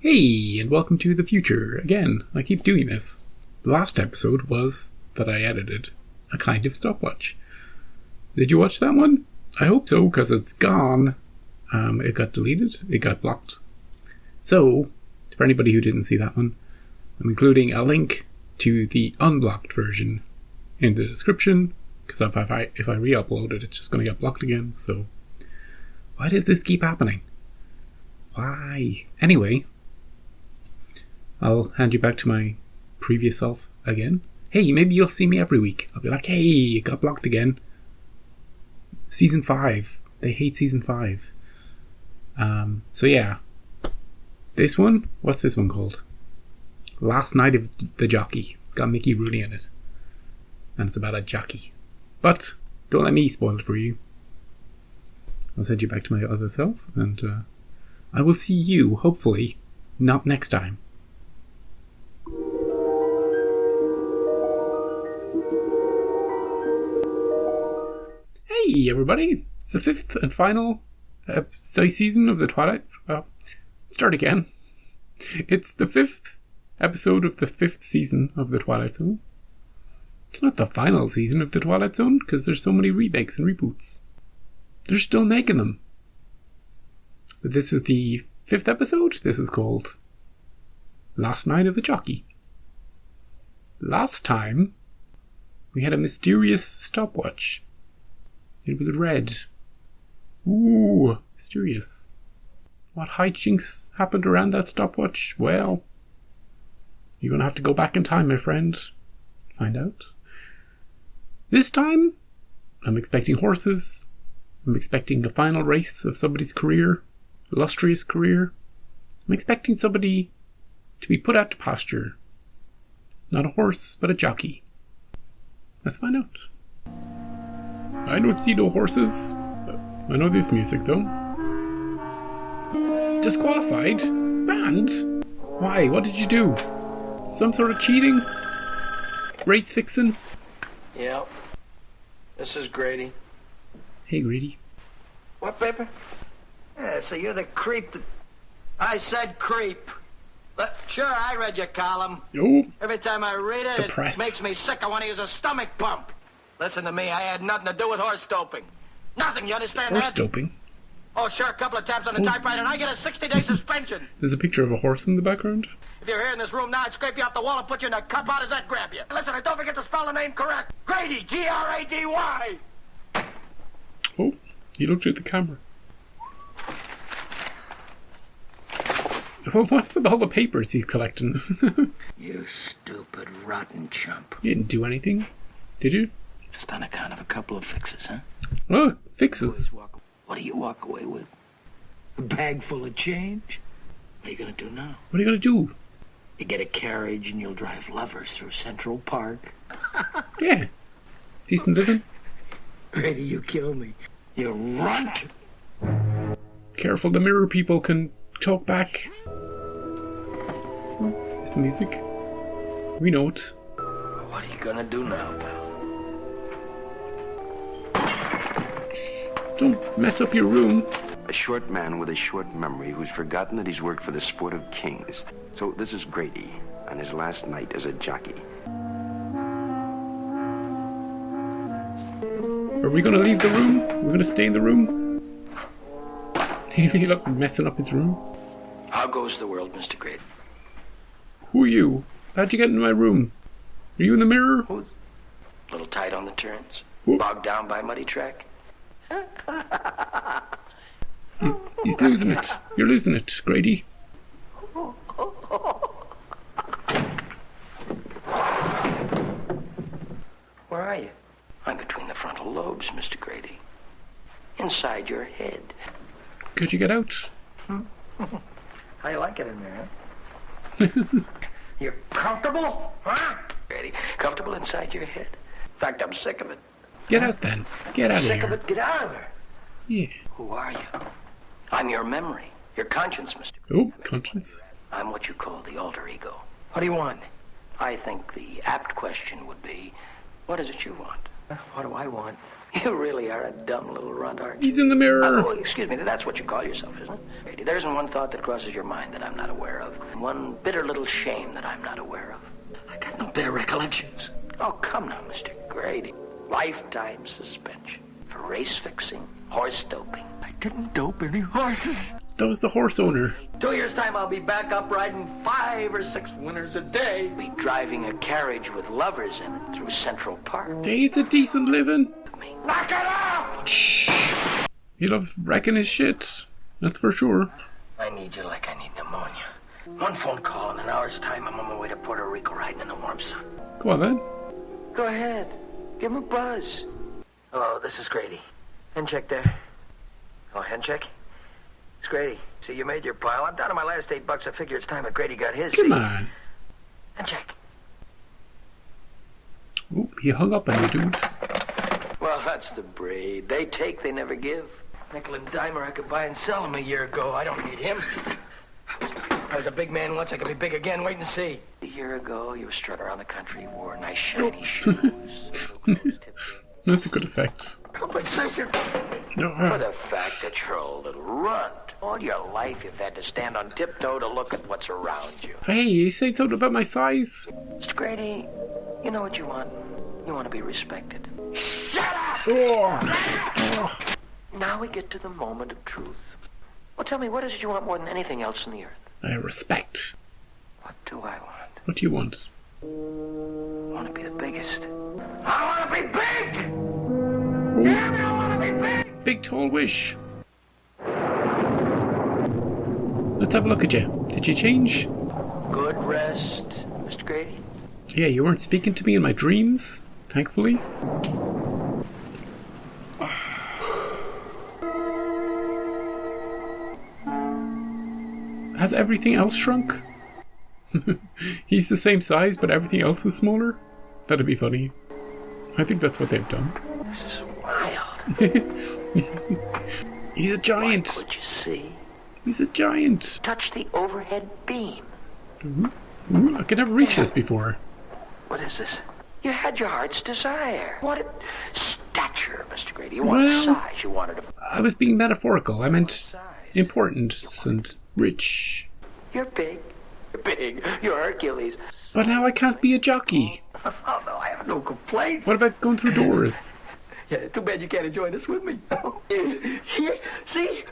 Hey, and welcome to the future. Again, I keep doing this. The last episode was that I edited a kind of stopwatch. Did you watch that one? I hope so, because it's gone. It got deleted. It got blocked. So, for anybody who didn't see that one, I'm including a link to the unblocked version in the description, because if I re-upload it, it's just going to get blocked again. So, why does this keep happening? Why? Anyway, I'll hand you back to my previous self again. Hey, maybe you'll see me every week. I'll be like, hey, it got blocked again. Season 5. They hate Season 5. So yeah. This one, what's this one called? Last Night of the Jockey. It's got Mickey Rooney in it. And it's about a jockey. But don't let me spoil it for you. I'll send you back to my other self. And I will see you, hopefully, not next time. Hey everybody, it's the 5th and final season of the Twilight. Start again. It's the 5th episode of the 5th season of the Twilight Zone. It's not the final season of the Twilight Zone because there's so many remakes and reboots. They're still making them. But this is the 5th episode. This is called Last Night of the Jockey. Last time we had a mysterious stopwatch. It was red. Ooh, mysterious. What hijinks happened around that stopwatch? Well, you're going to have to go back in time, my friend. Find out. This time, I'm expecting horses. I'm expecting a final race of somebody's career. Illustrious career. I'm expecting somebody to be put out to pasture. Not a horse, but a jockey. Let's find out. I don't see no horses. I know this music though. Disqualified? Banned? Why? What did you do? Some sort of cheating? Race fixing? Yep. This is Grady. Hey, Grady. What, baby? Yeah, so you're the creep that... I said creep. But sure, I read your column. Oh. Every time I read it, it makes me sick. I want to use a stomach pump. Listen to me, I had nothing to do with horse doping. Nothing, you understand Horse that? doping? Oh, sure, a couple of taps on the typewriter and I get a 60-day suspension. There's a picture of a horse in the background. If you're here in this room now, I'd scrape you off the wall and put you in a cup. How does that grab you? Listen, and don't forget to spell the name correct. Grady, Grady. Oh, he looked at the camera. Well, what's with all the papers he's collecting? You stupid, rotten chump. You didn't do anything, did you? Just on account of a couple of fixes, huh? Oh, fixes. What do you walk away with? A bag full of change? What are you going to do now? What are you going to do? You get a carriage and you'll drive lovers through Central Park. Yeah. Decent living. Grady, you kill me. You runt. Careful, the mirror people can talk back. Oh, there's the music. We know it. What are you going to do now, pal? Don't mess up your room. A short man with a short memory who's forgotten that he's worked for the sport of kings. So this is Grady on his last night as a jockey. Are we going to leave the room? We're going to stay in the room? He loves messing up his room. How goes the world, Mr. Grady? Who are you? How'd you get into my room? Are you in the mirror? A little tight on the turns? Who? Bogged down by muddy track? He's losing it. You're losing it, Grady. Where are you? I'm between the frontal lobes, Mr. Grady. Inside your head. Could you get out? How you like it in there, huh? You're comfortable? Huh? Grady, comfortable inside your head? In fact, I'm sick of it. Get out then. Get out of Sick here. of it? Get out of there. Yeah. Who are you? I'm your memory, your conscience, Mr. Oh, conscience. I'm what you call the alter ego. What do you want? I think the apt question would be, what is it you want? What do I want? You really are a dumb little runt, aren't you? He's in the mirror. Oh, excuse me, that's what you call yourself, isn't it? There isn't one thought that crosses your mind that I'm not aware of. One bitter little shame that I'm not aware of. I got no bitter recollections. Oh, come now, Mr. Grady. Lifetime suspension for race fixing, horse doping. I didn't dope any horses. That was the horse owner. 2 years' time, I'll be back up riding 5 or 6 winners a day. Be driving a carriage with lovers in it through Central Park. Hey, it's a decent living. Knock it off! He loves wrecking his shit. That's for sure. I need you like I need pneumonia. One phone call in an hour's time, I'm on my way to Puerto Rico riding in the warm sun. Go on then. Go ahead. Give him a buzz. Hello, this is Grady. Hand check there. Oh, hand check? It's Grady. See, you made your pile. I'm down to my last $8. I figure it's time that Grady got his. Come on. Hand check. Oh, he hung up on you, dude. Well, that's the breed. They take, they never give. Nickel and dimer, I could buy and sell him a year ago. I don't need him. I was a big man once, I could be big again. Wait and see. A year ago, you were strutting around the country, wore nice shiny shoes. That's a good effect. Compensation for the fact that you're a little runt. All your life, you've had to stand on tiptoe to look at what's around you. Hey, you said something about my size. Mr. Grady, you know what you want. You want to be respected. Shut up! Oh. Now we get to the moment of truth. Well, tell me, what is it you want more than anything else in the earth? Respect. What do I want? What do you want? I want to be the biggest. I want to be big! Oh. Damn it, I want to be big! Big tall wish. Let's have a look at you. Did you change? Good rest, Mr. Grady. Yeah, you weren't speaking to me in my dreams, thankfully. Has everything else shrunk? He's the same size, but everything else is smaller? That'd be funny. I think that's what they've done. This is wild. He's a giant. What would you see? He's a giant. Touch the overhead beam. Ooh, I could never reach this before. What is this? You had your heart's desire. You wanted stature, Mr. Grady. You wanted size. You wanted a... I was being metaphorical. I meant importance and rich. You're big. You're big. You're Hercules. But now I can't be a jockey. Oh, no, I have no complaints. What about going through doors? Yeah, too bad you can't enjoy this with me. See?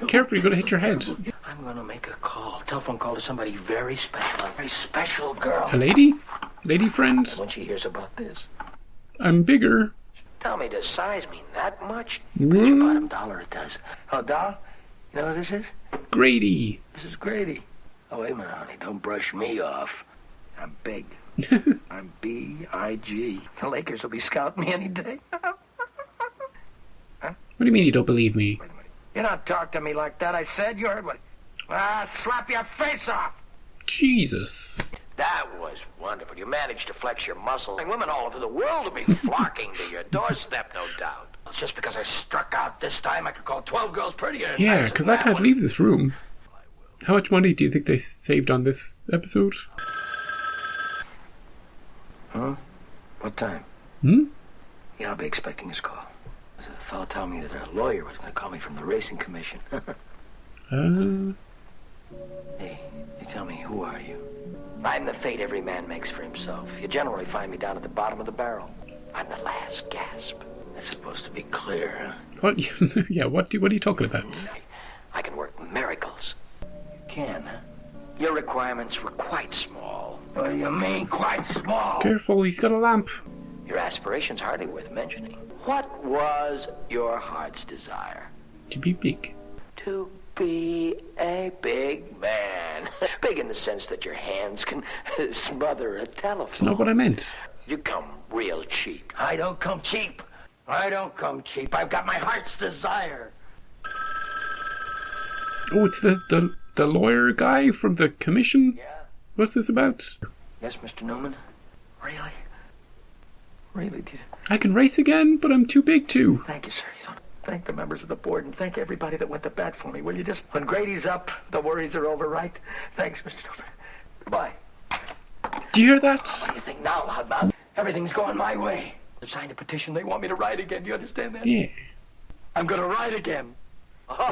Careful, you're going to hit your head. I'm going to make a call. Telephone call to somebody very special. A very special girl. A lady? Lady friend? When she hears about this. I'm bigger. Tell me, does size mean that much? Bet your bottom dollar it does. Oh, doll? You know who this is? Grady. This is Grady. Oh, wait a minute, honey. Don't brush me off. I'm big. I'm B-I-G. The Lakers will be scouting me any day. What do you mean you don't believe me? Wait a minute. You don't talk to me like that, I said. You heard what... slap your face off. Jesus. That was wonderful. You managed to flex your muscles. Women all over the world will be flocking to your doorstep, no doubt. It's just because I struck out this time, I could call 12 girls prettier. Yeah, because I can't leave this room. How much money do you think they saved on this episode? Huh? What time? Hmm? Yeah, I'll be expecting his call. There's a fellow telling me that a lawyer was going to call me from the racing commission. Hey, you tell me, who are you? I'm the fate every man makes for himself. You generally find me down at the bottom of the barrel. I'm the last gasp. That's supposed to be clear, huh? What? Yeah, what are you talking about? I can work miracles. You can, huh? Your requirements were quite small. What do you mean, quite small? Careful, he's got a lamp. Your aspiration's hardly worth mentioning. What was your heart's desire? To be big. To be a big man. Big in the sense that your hands can smother a telephone. That's not what I meant. You come real cheap. I don't come cheap. I don't come cheap. I've got my heart's desire. Oh, it's the lawyer guy from the commission? Yeah. What's this about? Yes, Mr. Newman? Really? Really, did you... I can race again, but I'm too big to. Thank you, sir. You don't thank the members of the board and thank everybody that went to bat for me. Will you just... When Grady's up, the worries are over, right? Thanks, Mr. Newman. Goodbye. Do you hear that? What do you think now, about everything's going my way? I've signed a petition. They want me to ride again. Do you understand that? Yeah. I'm gonna ride again. What's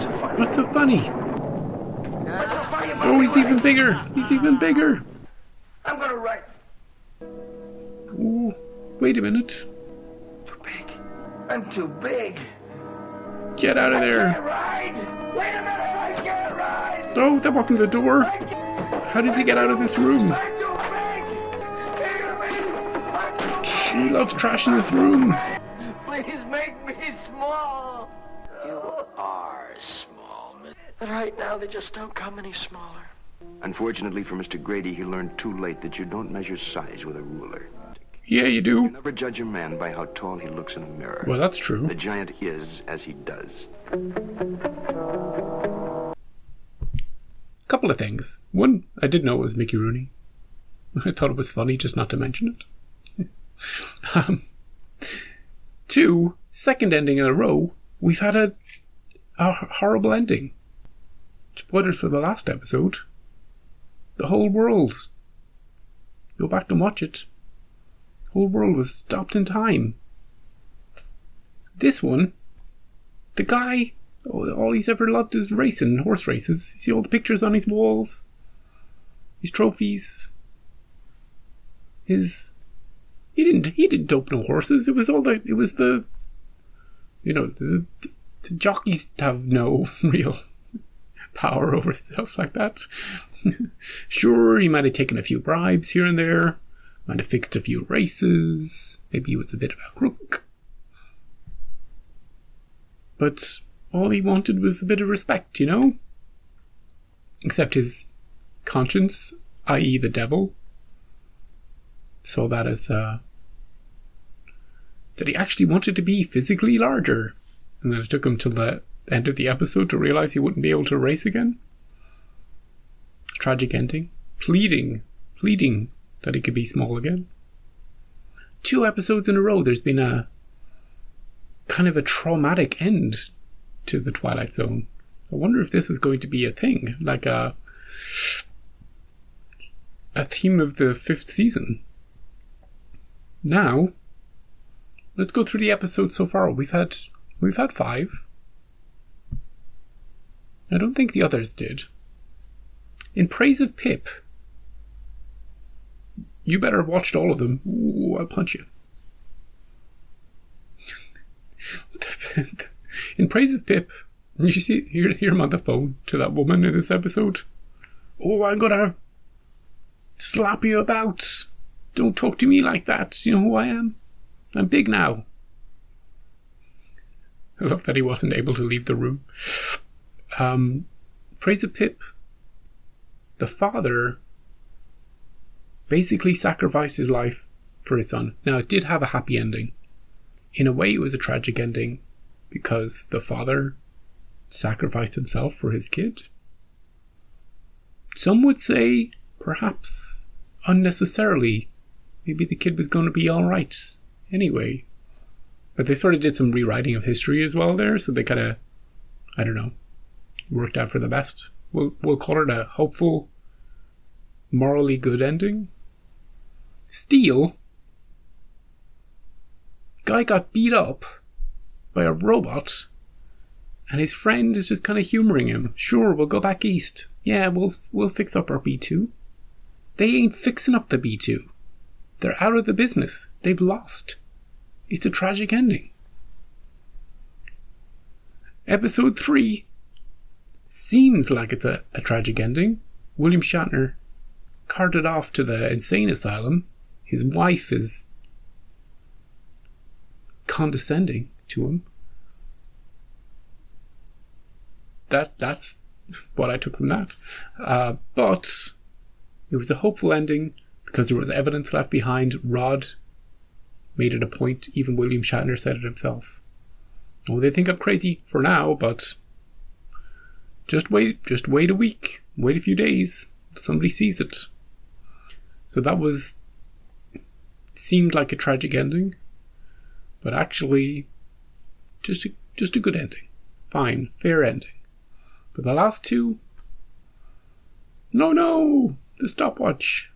so funny? What's so funny? What's so funny about Oh, me he's riding? even bigger. He's even bigger. I'm gonna ride. Oh, wait a minute. Too big. I'm too big. Get out of I there. can't ride. Wait a minute. I can't ride. Oh, that wasn't the door. I can't. How does he get out of this room? I'm too big. Hear me. I'm too She loves trashing this room. Please make me small. You are small, but right now they just don't come any smaller. Unfortunately for Mr. Grady, he learned too late that you don't measure size with a ruler. Yeah, you You do. never judge a man by how tall he looks in a mirror. Well, that's true. The giant is as he does. Couple of things. One, I did know it was Mickey Rooney. I thought it was funny just not to mention it. Two, second ending in a row, we've had a horrible ending. Spoilers for the last episode. The whole world. Go back and watch it. The whole world was stopped in time. This one, the guy, all he's ever loved is racing, horse races. You see all the pictures on his walls, his trophies, his... He didn't dope no horses. It was the jockeys have no real power over stuff like that. Sure, he might have taken a few bribes here and there, might have fixed a few races, maybe he was a bit of a crook. But all he wanted was a bit of respect, you know? Except his conscience, i.e. the devil, saw that as that he actually wanted to be physically larger. And then it took him till the end of the episode to realize he wouldn't be able to race again. Tragic ending. Pleading that he could be small again. 2 episodes in a row, there's been a kind of a traumatic end to the Twilight Zone. I wonder if this is going to be a thing, like a theme of the 5th season. Now, let's go through the episodes so far. We've had 5. I don't think the others did. In Praise of Pip, you better have watched all of them. Ooh, I'll punch you. In Praise of Pip, you hear him on the phone to that woman in this episode. Oh, I'm gonna slap you about. Don't talk to me like that. You know who I am? I'm big now. I love that he wasn't able to leave the room. Praise of Pip. The father basically sacrificed his life for his son. Now, it did have a happy ending. In a way, it was a tragic ending because the father sacrificed himself for his kid. Some would say, perhaps unnecessarily, maybe the kid was going to be alright anyway. But they sort of did some rewriting of history as well there, so they kind of, I don't know, worked out for the best. We'll call it a hopeful, morally good ending. Steel. Guy got beat up by a robot, and his friend is just kind of humouring him. Sure, we'll go back east. Yeah, we'll fix up our B2. They ain't fixing up the B2. They're out of the business. They've lost. It's a tragic ending. Episode 3 seems like it's a tragic ending. William Shatner carted off to the insane asylum. His wife is condescending to him. That's what I took from that. But it was a hopeful ending because there was evidence left behind. Rod made it a point. Even William Shatner said it himself. Oh, they think I'm crazy for now, but just wait a week. Wait a few days. Somebody sees it. So that seemed like a tragic ending, but actually just a good ending. Fine, fair ending. But the last 2, no, the stopwatch.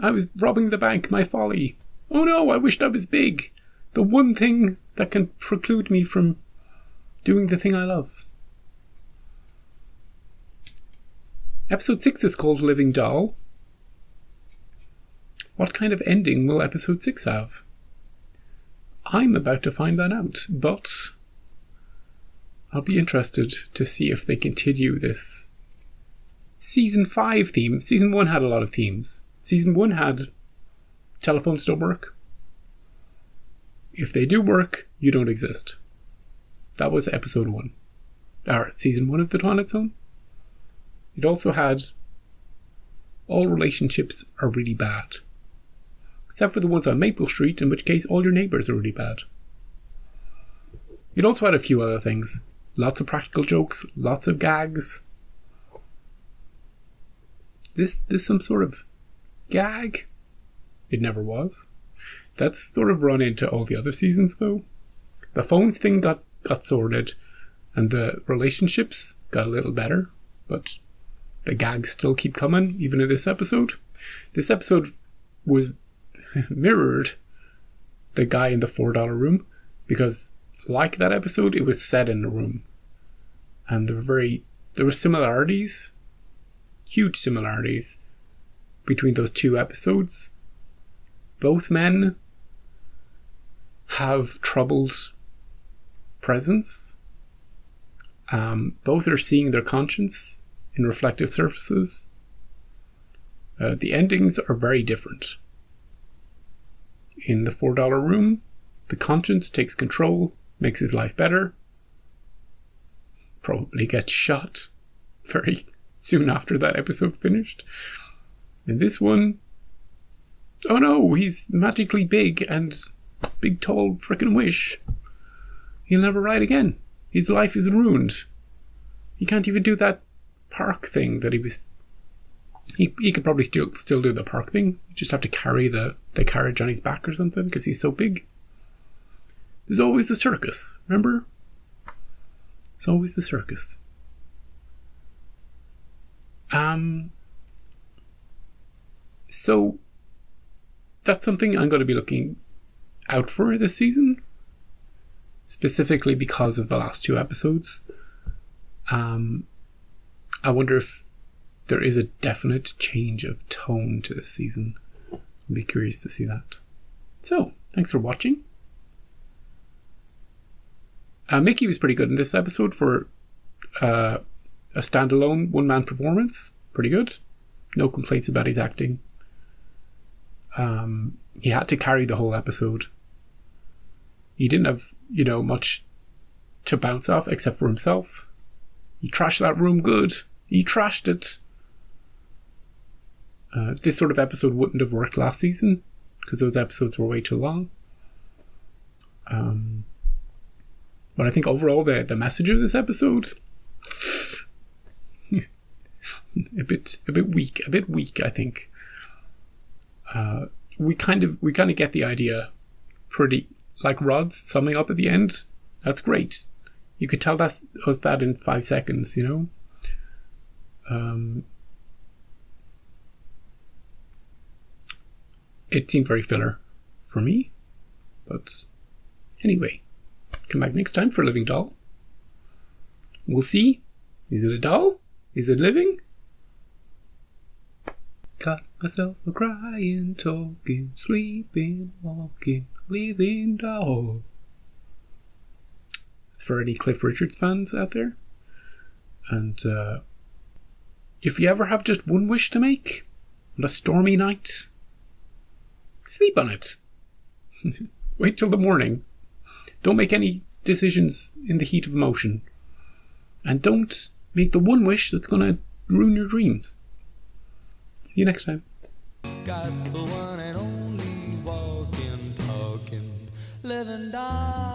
I was robbing the bank, my folly. Oh no, I wished I was big. The one thing that can preclude me from doing the thing I love. Episode 6 is called Living Doll. What kind of ending will episode 6 have? I'm about to find that out, but I'll be interested to see if they continue this Season 5 theme. Season 1 had a lot of themes. Season 1 had telephones don't work. If they do work, you don't exist. That was episode 1. Or season 1 of The Twilight Zone. It also had all relationships are really bad. Except for the ones on Maple Street, in which case all your neighbours are really bad. It also had a few other things. Lots of practical jokes, lots of gags. This some sort of gag? It never was. That's sort of run into all the other seasons though. The phones thing got sorted, and the relationships got a little better, but the gags still keep coming, even in this episode. This episode was mirrored the guy in the $4 room, because like that episode, it was set in a room. And there were similarities, huge similarities, between those two episodes. Both men have troubled presence. Both are seeing their conscience in reflective surfaces. The endings are very different. In the $4 room, the conscience takes control, makes his life better, probably gets shot very soon after that episode finished. In this one, oh no, he's magically big and big tall frickin' wish. He'll never ride again. His life is ruined. He can't even do that park thing that he was... He could probably still do the park thing. You just have to carry the carriage on his back or something because he's so big. There's always the circus, remember? It's always the circus. So that's something I'm going to be looking out for this season, specifically because of the last 2 episodes. I wonder if there is a definite change of tone to this season. I'll be curious to see that. So, thanks for watching. Mickey was pretty good in this episode for a standalone one-man performance. Pretty good. No complaints about his acting. He had to carry the whole episode. He didn't have, much to bounce off except for himself. He trashed that room good. He trashed it. This sort of episode wouldn't have worked last season because those episodes were way too long. But I think overall the message of this episode a bit weak, I think. We kind of get the idea pretty, like Rod's summing up at the end. That's great. You could tell us that in 5 seconds, It seemed very filler for me. But anyway, come back next time for Living Doll. We'll see. Is it a doll? Is it living? Caught myself a crying, talking, sleeping, walking, living doll. It's for any Cliff Richards fans out there. And if you ever have just one wish to make on a stormy night, sleep on it. Wait till the morning. Don't make any decisions in the heat of emotion. And don't make the one wish that's going to ruin your dreams. See you next time. Got the one and only walking, talking, living doll.